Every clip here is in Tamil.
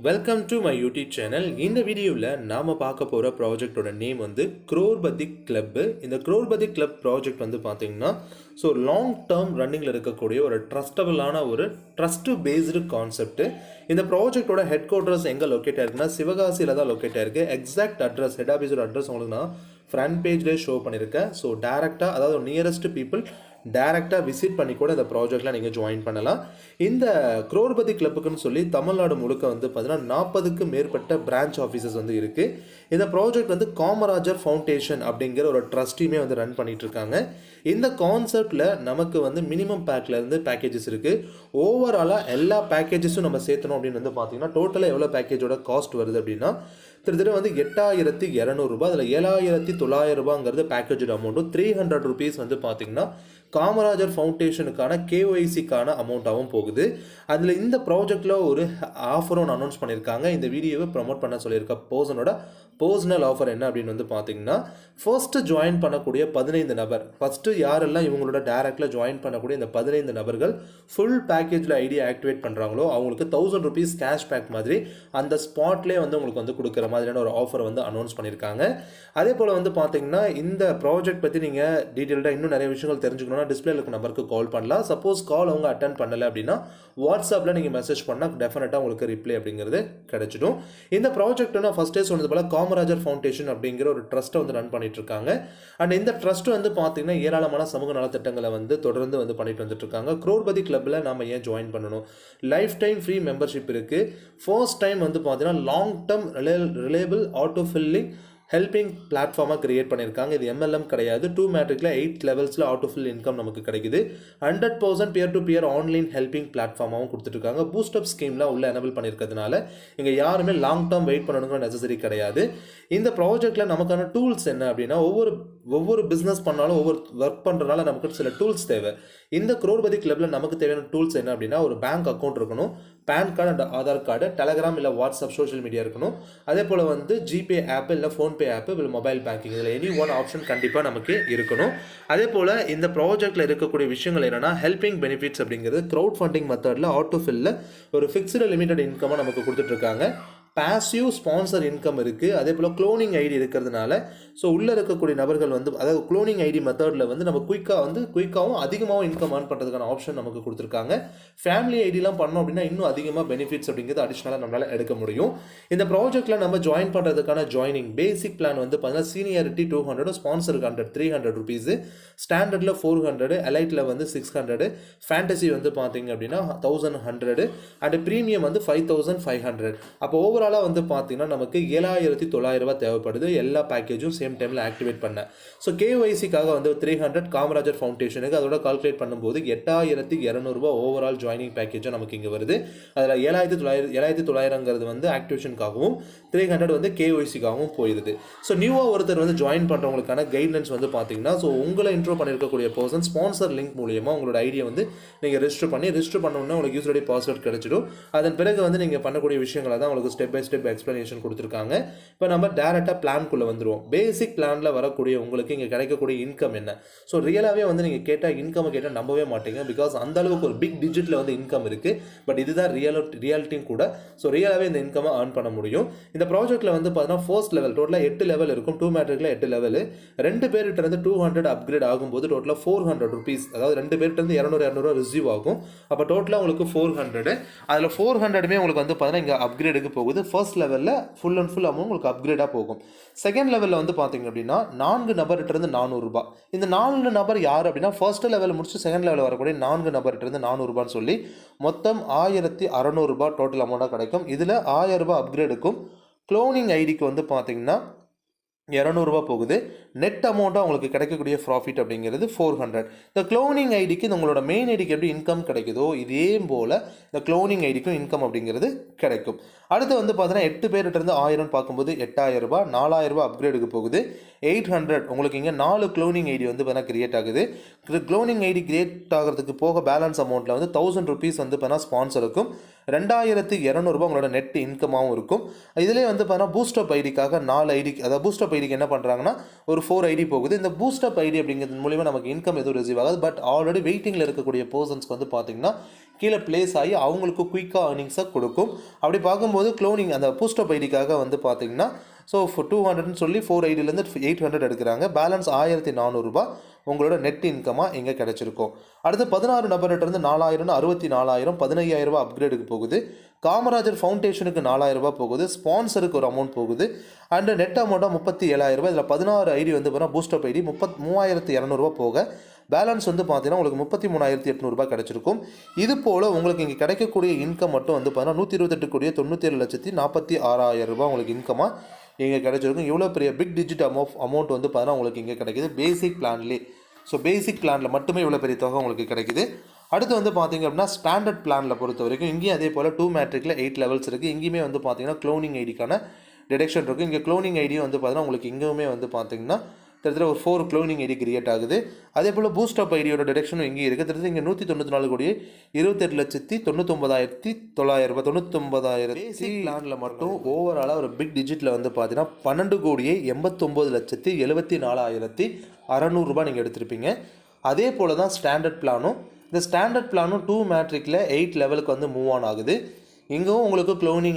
Welcome to my YouTube channel. இந்த வீடியோவில் நாம் பார்க்க போகிற ப்ராஜெக்டோட நேம் வந்து க்ரோர்பதி கிளப்பு. இந்த க்ரோர்பதி கிளப் ப்ராஜெக்ட் வந்து பார்த்திங்கன்னா லாங் டேர்ம் ரன்னிங்கில் இருக்கக்கூடிய ஒரு ட்ரஸ்டபுளான ஒரு ட்ரஸ்ட் பேஸ்டு கான்செப்ட். இந்த ப்ராஜெக்டோட ஹெட் குவார்ட்டர்ஸ் எங்கே லொக்கேட் ஆயிருக்குன்னா சிவகாசியில் தான் லொக்கேட் ஆயிருக்கு. எக்ஸாக்ட் அட்ரஸ், ஹெட் ஆஃபீஸோட அட்ரஸ் உங்களுக்கு நான் ஃப்ரண்ட் பேஜ்லேயே ஷோ பண்ணியிருக்கேன். டேரெக்டாக, அதாவது நியரஸ்ட் பீப்புள் டேரெக்டாக விசிட் பண்ணி கூட இந்த ப்ராஜெக்டில் நீங்கள் ஜாயின் பண்ணலாம். இந்த க்ரோர்பதி கிளப்புக்குன்னு சொல்லி தமிழ்நாடு முழுக்க வந்து பார்த்தீங்கன்னா 40க்கும் மேற்பட்ட பிரான்ச் ஆஃபீஸஸ் வந்து இருக்குது. இந்த ப்ராஜெக்ட் வந்து காமராஜர் ஃபவுண்டேஷன் அப்படிங்கிற ஒரு ட்ரஸ்டியுமே வந்து ரன் பண்ணிட்டு இருக்காங்க. இந்த கான்செப்டில் நமக்கு வந்து மினிமம் பேக்லேருந்து பேக்கேஜஸ் இருக்குது. ஓவராலாக எல்லா பேக்கேஜஸும் நம்ம சேர்த்தணும் அப்படின்னு வந்து பார்த்தீங்கன்னா டோட்டலாக எவ்வளோ பேக்கேஜோட காஸ்ட் வருது அப்படின்னா கிட்டத்தட்ட வந்து 8,200 ரூபாய். அதில் 7,900 ரூபாங்கிறது பேக்கேஜோட அமௌண்ட்டும், 300 ருபீஸ் வந்து பார்த்தீங்கன்னா காமராஜர் ஃபவுண்டேஷனுக்கான கேஒய்சிக்கான அமௌண்ட்டாகவும் போகுது. அதில் இந்த ப்ராஜெக்டில் ஒரு ஆஃபர் ஒன்று அனௌன்ஸ் பண்ணியிருக்காங்க. இந்த வீடியோவை ப்ரமோட் பண்ண சொல்லியிருக்க பர்சனோட பர்சனல் ஆஃபர் என்ன அப்படின்னு வந்து பார்த்தீங்கன்னா, ஃபர்ஸ்ட்டு ஜாயின் பண்ணக்கூடிய 15 நபர், ஃபஸ்ட்டு யாரெல்லாம் இவங்களோட டேரக்டில் ஜாயின் பண்ணக்கூடிய இந்த 15 நபர்கள் ஃபுல் பேக்கேஜில் ஐடியா ஆக்டிவேட் பண்ணுறாங்களோ அவங்களுக்கு 1000 ருபீஸ் கேஷ் பேக் மாதிரி அந்த ஸ்பாட்லேயே வந்து உங்களுக்கு வந்து கொடுக்குற மாதிரியான ஒரு ஆஃபர் வந்து அனௌன்ஸ் பண்ணியிருக்காங்க. அதே போல் வந்து பார்த்தீங்கன்னா இந்த ப்ராஜெக்ட் பற்றி நீங்கள் டீட்டெயில்டாக இன்னும் நிறைய விஷயங்கள் தெரிஞ்சுக்கணும்னா டிஸ்பிளேல இருக்க நம்பருக்கு கால் பண்ணலாம். சப்போஸ் கால் அவங்க அட்டன் பண்ணலை அப்படின்னா வாட்ஸ்அப்பில் நீங்கள் மெசேஜ் பண்ணால் டெஃபினட்டாக உங்களுக்கு ரிப்ளை அப்படிங்கிறது கிடைச்சிடும். இந்த ப்ராஜெக்ட் நான் ஃபஸ்ட்டே சொன்னது போல் காமராஜர் ஃபவுண்டேஷன் அப்படிங்கிற ஒரு ட்ரஸ்ட்டை வந்து ரன் பண்ணிட்டு இருக்காங்க. அண்ட் இந்த ட்ரஸ்ட் வந்து பார்த்தீங்கன்னா ஏராளமான சமூக நலத்திட்டங்களை வந்து தொடர்ந்து வந்து பண்ணிட்டு வந்துட்டு இருக்காங்க. க்ரோர்பதி கிளப்பில் நாம ஏன் ஜாயின் பண்ணணும்? லைஃப் டைம் ஃப்ரீ மெம்பர்ஷிப் இருக்குது. ஃபர்ஸ்ட் டைம் வந்து பார்த்தீங்கன்னா long term reliable auto filling helping பிளாட்ஃபார்மாக கிரியேட் பண்ணியிருக்காங்க. இது MLM கிடையாது. 2 மேட்ரிக்கில் 8 லெவல்ஸில் ஆட்டோ ஃபில் இன்கம் நமக்கு கிடைக்குது. 100% peer to peer online helping பிளாட்ஃபார்மாகவும் கொடுத்துட்ருக்காங்க. பூஸ்டப் ஸ்கீம்லாம் உள்ள எனபிள் பண்ணியிருக்கிறதுனால இங்கே யாருமே லாங் டேர்ம் வெயிட் பண்ணணுங்கிற நெசசரி கிடையாது. இந்த ப்ராஜெக்டில் நமக்கான டூல்ஸ் என்ன அப்படின்னா, ஒவ்வொரு பிஸ்னஸ் பண்ணாலும் ஒவ்வொரு ஒர்க் பண்ணுறதுனால நமக்கு சில டூல்ஸ் தேவை. இந்த க்ரோர்பதி கிளப்பில் நமக்கு தேவையான டூல்ஸ் என்ன அப்படின்னா, ஒரு பேங்க் அக்கௌண்ட் இருக்கணும், PAN card and Aadhaar card, Telegram இல்லை வாட்ஸ்அப் சோஷியல் மீடியா இருக்கணும். அதே போல் வந்து ஜிபே ஆப் இல்லை ஃபோன்பே ஆப் இல்லை மொபைல் பேங்கிங், இதில் எனி ஒன் ஆப்ஷன் கண்டிப்பாக நமக்கு இருக்கணும். அதே போல் இந்த ப்ராஜெக்டில் இருக்கக்கூடிய விஷயங்கள் என்னென்னா, ஹெல்பிங் பெனிஃபிட்ஸ் அப்படிங்கிறது க்ரௌட் ஃபண்டிங் மெத்தடில் ஆட்டோ ஃபில்ல ஒரு ஃபிக்ஸ்டு லிமிடெட் இன்கமாக நமக்கு கொடுத்துட்ருக்காங்க. பாசிவ் ஸ்பான்சர் இன்கம் இருக்குது. அதே போல் க்ளோனிங் ஐடி இருக்கிறதுனால உள்ளே இருக்கக்கூடிய நபர்கள் வந்து, அதாவது க்ளோனிங் ஐடி மெத்தடில் வந்து நம்ம குயிக்காகவும் அதிகமாகவும் இன்கம் ஏர்ன் பண்ணுறதுக்கான ஆப்ஷன் நமக்கு கொடுத்துருக்காங்க. ஃபேமிலி ஐடிலாம் பண்ணோம் அப்படின்னா இன்னும் அதிகமாக பெனிஃபிட்ஸ் அப்படிங்கிறது அடிஷ்னலாக நம்மளால் எடுக்க முடியும். இந்த ப்ராஜெக்ட்டில் நம்ம ஜாயின் பண்ணுறதுக்கான ஜாயினிங் பேசிக் பிளான் வந்து பார்த்தீங்கன்னா சீனியாரிட்டி 200, ஸ்பான்சருக்கு 100, 300 ருபீஸு, ஸ்டாண்டர்டில் 400, எலைட்டில் வந்து 600, ஃபேண்டசி வந்து பார்த்தீங்க அப்படின்னா 1100 அண்ட் ப்ரீமியம் வந்து 5500. அப்போ ஓவரால் வந்து பார்த்தீங்கன்னா நமக்கு 7,900 ரூபாய் தேவைப்படுது எல்லா பேக்கேஜும் சேம் டைமில் ஆக்டிவேட் பண்ண. கேஒய்சிக்காக வந்து 300 காமராஜர் ஃபவுண்டேஷனுக்கு அதோட கால்குலேட் பண்ணும்போது 8,200 ரூபாய் ஓவரால் ஜாயினிங் பேக்கேஜும் நமக்கு இங்கே வருது. அதில் 7,900 வந்து ஆக்டிவேஷனுக்காகவும் 300 வந்து கேஒய்சிக்காகவும் போயிடுது. நியூவாக ஒருத்தர் வந்து ஜாயின் பண்ணுறவங்களுக்கான கைட்லைன்ஸ் வந்து பார்த்தீங்கன்னா, உங்களை இன்ட்ரோ பண்ணியிருக்கக்கூடிய பர்சன் ஸ்பான்சர் லிங்க் மூலியமாக உங்களோட ஐடியா வந்து நீங்கள் ரிஜிஸ்டர் பண்ணணும்னா உங்களுக்கு யூசர் ஐடி பாஸ்வேர்ட் கிடைச்சிடும். அதன் பிறகு வந்து நீங்கள் பண்ணக்கூடிய விஷயங்களை தான் உங்களுக்கு ஸ்டெப் பை ஸ்டெப் எக்ஸ்பிளனேஷன் கொடுத்துருக்காங்க. இப்போ நம்ம டேரெக்டாக பிளான்குள்ளே வந்துடுவோம். பேசிக் பிளானில் வரக்கூடிய உங்களுக்கு இங்கே கிடைக்கக்கூடிய இன்கம் என்ன? ரியலாகவே வந்து நீங்கள் கேட்டால் இன்கம் கேட்டால் நம்பவே மாட்டீங்க. பிகாஸ் அந்த அளவுக்கு ஒரு பிக் டிஜிட்டில் வந்து இன்கம் இருக்குது. பட் இதுதான் ரியாலிட்டியும் கூட. ரியலாகவே இந்த இன்கமை ஏர்ன் பண்ண முடியும். இந்த ப்ராஜெக்ட்டில் வந்து பார்த்தீங்கன்னா ஃபர்ஸ்ட் லெவல் டோட்டலாக 8 லெவல் இருக்கும். 2 மேட்ரிக்கில் 8 லெவல். 2 பேர்கிட்ட இருந்து 200 அப்கிரேட் ஆகும்போது டோட்டலாக 400 ருபீஸ், அதாவது 2 பேர்கிட்ட இருந்து 200 ரிசீவ் ஆகும். அப்போ டோட்டலாக உங்களுக்கு 400. அதில் 400மே உங்களுக்கு வந்து பார்த்தீங்கன்னா இங்கே அப்கிரேடுக்கு போகுது. ஃபர்ஸ்ட் லெவலில் ஃபுல் அண்ட் ஃபுல் அமௌண்ட் உங்களுக்கு அப்கிரேடாக போகும். செகண்ட் லெவலில் வந்து பார்த்தீங்க அப்படின்னா 4 நபர்கிட்ட இருந்து 400 ரூபாய். இந்த 4 நபர் யார் அப்படின்னா, ஃபர்ஸ்ட் லெவலில் முடிச்சு செகண்ட் லெவலில் வரக்கூடிய 4 நபர்கிட்ட இருந்து 400 ரூபான்னு சொல்லி மொத்தம் 1,600 ரூபாய் டோட்டல் அமௌண்ட்டாக கிடைக்கும். இதில் 1000 ரூபாய் அப்கிரேடுக்கும் க்ளோனிங் ஐடிக்கு வந்து பார்த்தீங்கன்னா 200 ரூபாய் போகுது. நெட் அமௌண்ட்டாக உங்களுக்கு கிடைக்கக்கூடிய ப்ராஃபிட் அப்படிங்கிறது 400. இந்த க்ளோனிங் ஐடிக்கு உங்களோட மெயின் ஐடிக்கு எப்படி இன்கம் கிடைக்குதோ இதே போல் இந்த க்ளோனிங் ஐடிக்கும் இன்கம் அப்படிங்கிறது கிடைக்கும். அடுத்து வந்து பார்த்தீங்கன்னா 8 பேர்கிட்ட இருந்து 1000 பார்க்கும்போது 8,000 ரூபாய், 4,000 ரூபாய் அப்கிரேடுக்கு போகுது. 800 உங்களுக்கு இங்கே 4 க்ளோனிங் ஐடி வந்து பார்த்தீங்கன்னா கிரியேட் ஆகுது. க்ளோனிங் ஐடி கிரியேட் ஆகிறதுக்கு போக பேலன்ஸ் அமௌண்ட்டில் வந்து 1000 ருபீஸ் வந்து பார்த்தீங்கன்னா ஸ்பான்சருக்கும் 2200 ரூபாய் உங்களோட நெட் இன்கமாகவும் இருக்கும். இதிலே வந்து பார்த்தீங்கன்னா பூஸ்டப் ஐடிக்காக 4 ஐடி, அதாவது பூஸ்டப் ஐடிக்கு என்ன பண்ணுறாங்கன்னா ஒரு 4 ஐடி போகுது. இந்த பூஸ்டப் ஐடி அப்படிங்கிறது மூலிமா நமக்கு இன்கம் எதுவும் ரிசீவ் ஆகாது. பட் ஆல்ரெடி வெயிட்டிங்கில் இருக்கக்கூடிய பர்சன்ஸ்க்கு வந்து பார்த்தீங்கன்னா கீழே பிளேஸ் ஆகி அவங்களுக்கு குயிக்காக ஏர்னிங்ஸை கொடுக்கும். அப்படி பார்க்கும்போது க்ளோனிங் அந்த பூஸ்டப் ஐடிக்காக வந்து பார்த்தீங்கன்னா ஸோ 200ன்னு சொல்லி 4 ஐடியிலேருந்து 800 எடுக்கிறாங்க. பேலன்ஸ் 1400 ரூபாய் உங்களோட நெட் இன்கமாக எங்கே கிடச்சிருக்கும். அடுத்து 16 நபர்கிட்டருந்து 4000, 64,000, 15,000 ரூபாய் அப்கிரேடுக்கு போகுது. காமராஜர் ஃபவுண்டேஷனுக்கு 4000 ரூபாய் போகுது. ஸ்பான்சருக்கு ஒரு அமௌண்ட் போகுது. அண்டு நெட் அமௌண்ட்டாக 37,000 ரூபாய். இதில் 16 ஐடி வந்து பார்த்தீங்கன்னா பூஸ்டப் ஐடி 32,200 ரூபாய் போக பேலன்ஸ் வந்து பார்த்தீங்கன்னா உங்களுக்கு 33,800 ரூபாய் கிடச்சிருக்கும். இது போல் உங்களுக்கு இங்கே கிடைக்கக்கூடிய இன்கம் மட்டும் வந்து பார்த்தீங்கன்னா 128,47,46,000 ரூபாய் உங்களுக்கு இன்கமாக இங்கே கிடச்சிருக்கும். இவ்வளோ பெரிய பிக் டிஜிட் அமௌண்ட் வந்து பார்த்தீங்கன்னா உங்களுக்கு இங்கே கிடைக்கிது பேசிக் பிளான்லேயே. ஸோ பேசிக் பிளானில் மட்டுமே இவ்வளோ பெரிய தொகை உங்களுக்கு கிடைக்குது. அடுத்து வந்து பார்த்திங்க அப்படின்னா ஸ்டாண்டர்ட் பிளானில் பொறுத்த வரைக்கும் இங்கேயும் அதே போல் 2 மேட்ரிக்கில் 8 லெவல்ஸ் இருக்குது. இங்கேயுமே வந்து பார்த்திங்கன்னா க்ளோனிங் ஐடிக்கான டிடெக்ஷன் இருக்குது. இங்கே க்ளோனிங் ஐடியும் வந்து பார்த்தீங்கன்னா உங்களுக்கு இங்கேயுமே வந்து பார்த்திங்கன்னா கிட்டத்தட்ட ஒரு 4 க்ளோனிங் ஐடி கிரியேட் ஆகுது. அதே போல் பூஸ்டப் ஐடியோட டிடெக்ஷனும் இங்கே இருக்குது. கிட்டத்தட்ட இங்கே 194 கோடி 28,99,900 ரூபாய் 99,000 பேசிக் பிளானில் மட்டும் ஓவராலாக ஒரு பிக் டிஜிட்டில் வந்து பார்த்தீங்கன்னா 12 கோடியே 89,74,600 ரூபாய் நீங்கள் எடுத்திருப்பீங்க. அதே போல் தான் ஸ்டாண்டர்ட் பிளானும். இந்த ஸ்டாண்டர்ட் பிளானும் 2 மேட்ரிக்கில் 8 லெவலுக்கு வந்து மூவ் ஆன் ஆகுது. இங்கும் உங்களுக்கு க்ளோனிங்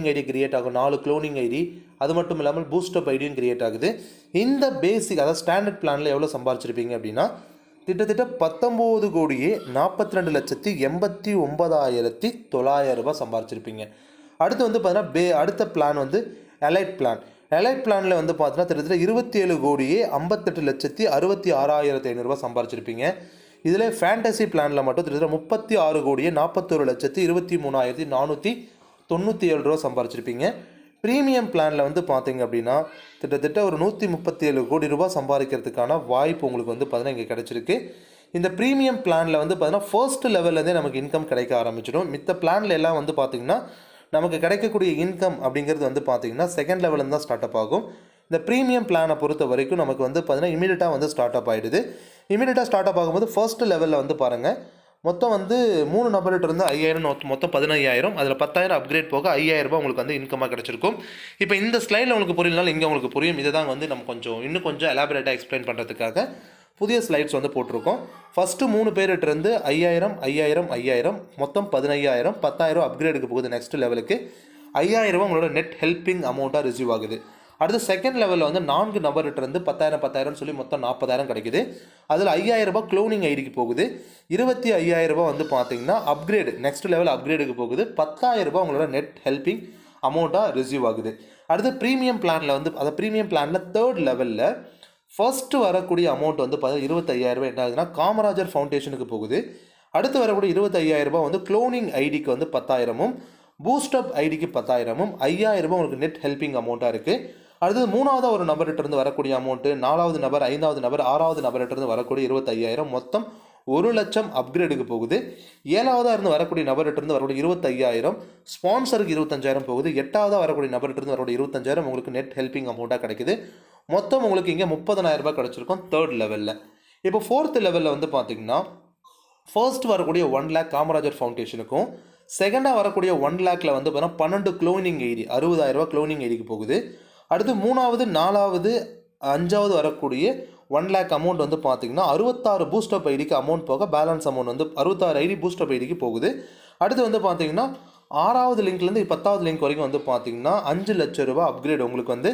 ஐடி கிரியேட் ஆகும். 4 க்ளோனிங் ஐடி, அது மட்டும் இல்லாமல் பூஸ்டப் ஐடியும் கிரியேட் ஆகுது. இந்த பேசிக் அதாவது ஸ்டாண்டர்ட் பிளானில் எவ்வளோ சம்பாரிச்சிருப்பீங்க அப்படின்னா கிட்டத்தட்ட 19 கோடியே 42,89,900 ரூபாய் சம்பாரிச்சிருப்பீங்க. அடுத்து வந்து பார்த்தீங்கன்னா அடுத்த பிளான் வந்து எலைட் பிளான். எலைட் பிளானில் வந்து பார்த்தீங்கன்னா கிட்டத்தட்ட 27 கோடியே 58,66,500 ரூபாய் சம்பாரிச்சிருப்பீங்க. இதில் ஃபேண்டசி பிளானில் மட்டும் கிட்டத்தட்ட 36 கோடியே 41,23,497 ரூபா சம்பாரிச்சிருப்பீங்க. ப்ரீமியம் பிளானில் வந்து பார்த்தீங்க அப்படின்னா கிட்டத்தட்ட ஒரு 137 கோடி ரூபாய் சம்பாதிக்கிறதுக்கான வாய்ப்பு உங்களுக்கு வந்து பார்த்தீங்கன்னா இங்கே கிடச்சிருக்கு. இந்த ப்ரீமியம் பிளானில் வந்து பார்த்தீங்கன்னா ஃபர்ஸ்ட் லெவல்லேருந்தே நமக்கு இன்கம் கிடைக்க ஆரம்பிச்சிடும். மித்த பிளானில் எல்லாம் வந்து பார்த்திங்கன்னா நமக்கு கிடைக்கக்கூடிய இன்கம் அப்படிங்கிறது வந்து பார்த்திங்கன்னா செகண்ட் லெவலில் தான் ஸ்டார்ட் அப் ஆகும். இந்த ப்ரீமியம் பிளானை பொறுத்த வரைக்கும் நமக்கு வந்து பார்த்தீங்கன்னா இமீடியட்டாக வந்து ஸ்டார்ட் அப் ஆகிடுது. இமீடியட்டாக ஸ்டார்ட் அப் ஆகும்போது ஃபர்ஸ்ட் லெவலில் வந்து பாருங்கள் மொத்தம் வந்து 3 நபர்கிட்ட இருந்து 5,000 மொத்தம் 15,000. அதில் 10,000 அப்கிரேட் போக 5,000 ரூபாய் உங்களுக்கு வந்து இன்கமாக கிடச்சிருக்கும். இப்போ இந்த ஸ்லைடில் உங்களுக்கு புரியலனாலும் இங்கே உங்களுக்கு புரியும். இதை தான் வந்து நம்ம இன்னும் கொஞ்சம் எலாபரேட்டாக எக்ஸ்பிளைன் பண்ணுறதுக்காக புதிய ஸ்லைட்ஸ் வந்து போட்டிருக்கோம். ஃபஸ்ட்டு 3 பேர்கிட்ட இருந்து 5,000 5,000 5,000 மொத்தம் 15,000 10,000 அப்கிரேடுக்கு போகுது. நெக்ஸ்ட் லெவலுக்கு 5,000 ரூபாய் உங்களோட நெட் ஹெல்பிங் அமௌண்ட்டாக ரிசீவ் ஆகுது. அடுத்து செகண்ட் லெவலில் வந்து 4 நபர்கிட்ட இருந்து 10,000 10,000 சொல்லி மொத்தம் 40,000 கிடைக்குது. அதில் 5,000 ரூபாய் க்ளோனிங் ஐடிக்கு போகுது. 25,000 ரூபாய் வந்து பார்த்தீங்கன்னா அப்கிரேடு நெக்ஸ்ட் லெவல் அப்கிரேடுக்கு போகுது. 10,000 ரூபாய் உங்களோட நெட் ஹெல்பிங் அமௌண்ட்டாக ரிசீவ் ஆகுது. அடுத்து ப்ரீமியம் பிளானில் வந்து அந்த ப்ரீமியம் பிளானில் தேர்ட் லெவலில் ஃபர்ஸ்ட் வரக்கூடிய அமௌண்ட் வந்து பார்த்தீங்கன்னா 25,000 ரூபாய் என்ன ஆகுதுன்னா காமராஜர் ஃபவுண்டேஷனுக்கு போகுது. அடுத்து வரக்கூடிய 25,000 ரூபாய் வந்து க்ளோனிங் ஐடிக்கு வந்து 10,000ம் பூஸ்டப் ஐடிக்கு 10,000ம் 5,000 ரூபாய் உங்களுக்கு நெட் ஹெல்பிங் அமௌண்ட்டாக இருக்குது. அடுத்தது 3வது ஒரு நபர்கிட்ட இருந்து வரக்கூடிய அமௌண்ட்டு, 4வது நபர் 5வது நபர் 6வது நபர்கிட்ட இருந்து வரக்கூடிய 25,000 மொத்தம் 1,00,000 அப்கிரேடுக்கு போகுது. 7வதாக இருந்து வரக்கூடிய நபர்கிட்ட இருந்து வரக்கூடிய 25,000 ஸ்பான்சருக்கு 25,000 போகுது. 8வதாக வரக்கூடிய நபர்கிட்ட இருந்து வரக்கூடிய 25,000 உங்களுக்கு நெட் ஹெல்பிங் அமௌண்ட்டாக கிடைக்குது. மொத்தம் உங்களுக்கு இங்கே 30,000 ரூபாய் கிடச்சிருக்கும் தேர்ட் லெவலில். இப்போ ஃபோர்த் லெவலில் வந்து பார்த்தீங்கன்னா ஃபர்ஸ்ட் வரக்கூடிய 1 லேக் காமராஜர் ஃபவுண்டேஷனுக்கும் செகண்டாக வரக்கூடிய 1 லேக்கில் வந்து பார்த்தீங்கன்னா 12 க்ளோனிங் ஐடி 60,000 ரூபாய் க்ளோனிங் ஐடிக்கு போகுது. அடுத்து 3வது 4வது 5வது வரக்கூடிய 1 லேக் அமௌண்ட் வந்து பார்த்தீங்கன்னா 66 பூஸ்டப் ஐடிக்கு அமௌண்ட் போக பேலன்ஸ் அமௌண்ட் வந்து 66 ஐடி பூஸ்டப் ஐடிக்கு போகுது. அடுத்து வந்து பார்த்தீங்கன்னா 6வது லிங்க்லேருந்து 10வது லிங்க் வரைக்கும் வந்து பார்த்தீங்கன்னா 5,00,000 ரூபாய் அப்கிரேட் உங்களுக்கு வந்து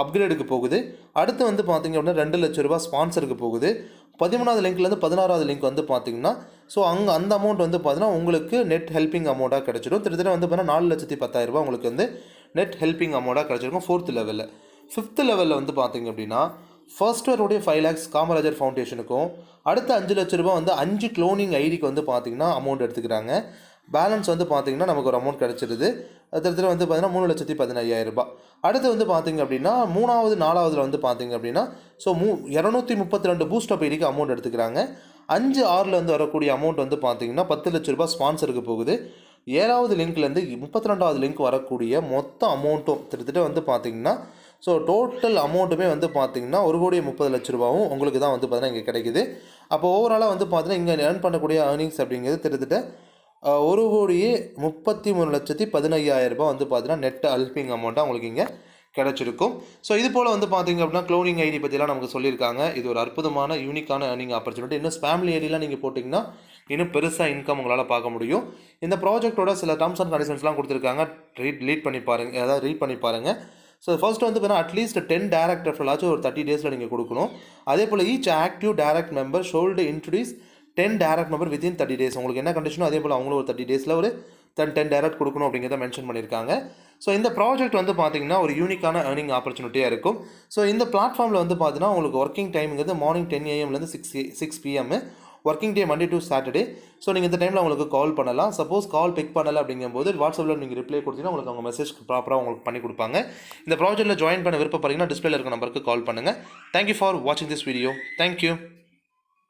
அப்கிரேடுக்கு போகுது. அடுத்து வந்து பார்த்தீங்க அப்படின்னா 2,00,000 ரூபாய் ஸ்பான்சருக்கு போகுது. 13வது லிங்க்லேருந்து 16வது லிங்க் வந்து பார்த்தீங்கன்னா ஸோ அந்த அமௌண்ட் வந்து பார்த்தீங்கன்னா உங்களுக்கு நெட் ஹெல்பிங் அமௌண்ட்டாக கிடச்சிடும். கிட்டத்தட்ட வந்து பார்த்தீங்கன்னா 4,10,000 ரூபாய் உங்களுக்கு வந்து நெட் ஹெல்பிங் அமௌண்ட்டாக கிடச்சிருக்கும் ஃபோர்த் லெவலில். ஃபிஃப்த் லெவலில் வந்து பார்த்தீங்க அப்படின்னா ஃபர்ஸ்ட் வரக்கூடிய 5 லேக்ஸ் காமராஜர் ஃபவுண்டேஷனுக்கும் அடுத்த 5,00,000 ரூபாய் வந்து 5 க்ளோனிங் ஐடிக்கு வந்து பார்த்தீங்கன்னா அமௌண்ட் எடுத்துக்கிறாங்க. பேலன்ஸ் வந்து பார்த்தீங்கன்னா நமக்கு ஒரு அமௌண்ட் கிடச்சிருது. அதில் வந்து பார்த்தீங்கன்னா 3,15,000 ரூபாய். அடுத்து வந்து பார்த்தீங்க அப்படின்னா 3வது 4வதுல வந்து பார்த்தீங்க அப்படின்னா ஸோ 232 பூஸ்டப் ஐடிக்கு அமௌண்ட் எடுத்துக்கிறாங்க. 5 6ல் வந்து வரக்கூடிய அமௌண்ட் வந்து பார்த்தீங்கன்னா 10,00,000 ரூபாய் ஸ்பான்சருக்கு போகுது. 7வது லிங்க்லேருந்து 32வது லிங்க் வரக்கூடிய மொத்த அமௌண்ட்டும் கிட்டத்தட்ட வந்து பார்த்தீங்கன்னா ஸோ டோட்டல் அமௌண்ட்டுமே வந்து பார்த்தீங்கன்னா 1,30,00,000 ரூபாவும் உங்களுக்கு தான் வந்து பார்த்தீங்கன்னா இங்கே கிடைக்குது. அப்போ ஓவராலாக வந்து பார்த்தீங்கன்னா இங்கே ஏர்ன் பண்ணக்கூடிய ஏர்னிங்ஸ் அப்படிங்கிறது கிட்டத்தட்ட ₹1,33,15,000 வந்து பார்த்தீங்கன்னா நெட் ஹெல்பிங் அமௌண்ட்டாக உங்களுக்கு இங்கே கிடச்சிருக்கும். ஸோ இது போல் வந்து பார்த்தீங்க அப்படின்னா க்ளோனிங் ஐடி பற்றிலாம் நமக்கு சொல்லியிருக்காங்க. இது ஒரு அற்புதமான யூனிக்கான ஏர்னிங் ஆப்பர்ச்சுனிட்டி. இன்னும் ஃபேமிலி ஐடிலாம் நீங்கள் போட்டிங்கன்னா இன்னும் பெருசாக இன்கம் உங்களால் பார்க்க முடியும். இந்த ப்ராஜெக்ட்டோட சில டர்ம்ஸ் அண்ட் கண்டிஷன்ஸ்லாம் கொடுத்துருக்காங்க. ரீட் பண்ணி பாருங்கள். ஸோ ஃபர்ஸ்ட் வந்து பார்த்தீங்கன்னா அட்லீஸ்ட் 10 டைரக்ட் ரெஃபரலாச்சும் ஒரு 30 டேஸில் நீங்கள் கொடுக்கணும். அதே போல் each active direct member should introduce 10 direct member within 30 days. உங்களுக்கு என்ன கண்டிஷனோ அதே போல் அவங்களும் ஒரு 30 டேஸில் ஒரு 10 டைரக்ட் கொடுக்கணும் அப்படிங்கிறத மென்ஷன் பண்ணியிருக்காங்க. ஸோ இந்த ப்ராஜெக்ட் வந்து பார்த்தீங்கன்னா ஒரு யூனிக்கான ஏர்னிங் ஆப்பர்ச்சுனிட்டியாக இருக்கும். ஸோ இந்த பிளாட்ஃபார்மில் வந்து பார்த்தீங்கன்னா உங்களுக்கு ஒர்க்கிங் டைமுங்கிறது morning 10 AM to 6 PM, working day Monday to Saturday. So நீங்கள் இந்த டைமில் உங்களுக்கு கால் பண்ணலாம். சப்போஸ் கால் பிக் பண்ணலை அப்படிங்கும்போது வாட்ஸ்அப்பில் நீங்கள் ரிப்ளை கொடுத்தீங்கன்னா உங்களுக்கு அவங்க மெசேஜ் ப்ராப்பராக உங்களுக்கு பண்ணி கொடுப்பாங்க. இந்த ப்ராஜெக்ட்டில் ஜாயின் பண்ண விருப்பப்படுறீங்கன்னா டிஸ்பிளேல இருக்க நம்பருக்கு கால் பண்ணுங்கள். தேங்க்யூ ஃபார் வாட்சிங் திஸ் வீடியோ. தேங்க்யூ.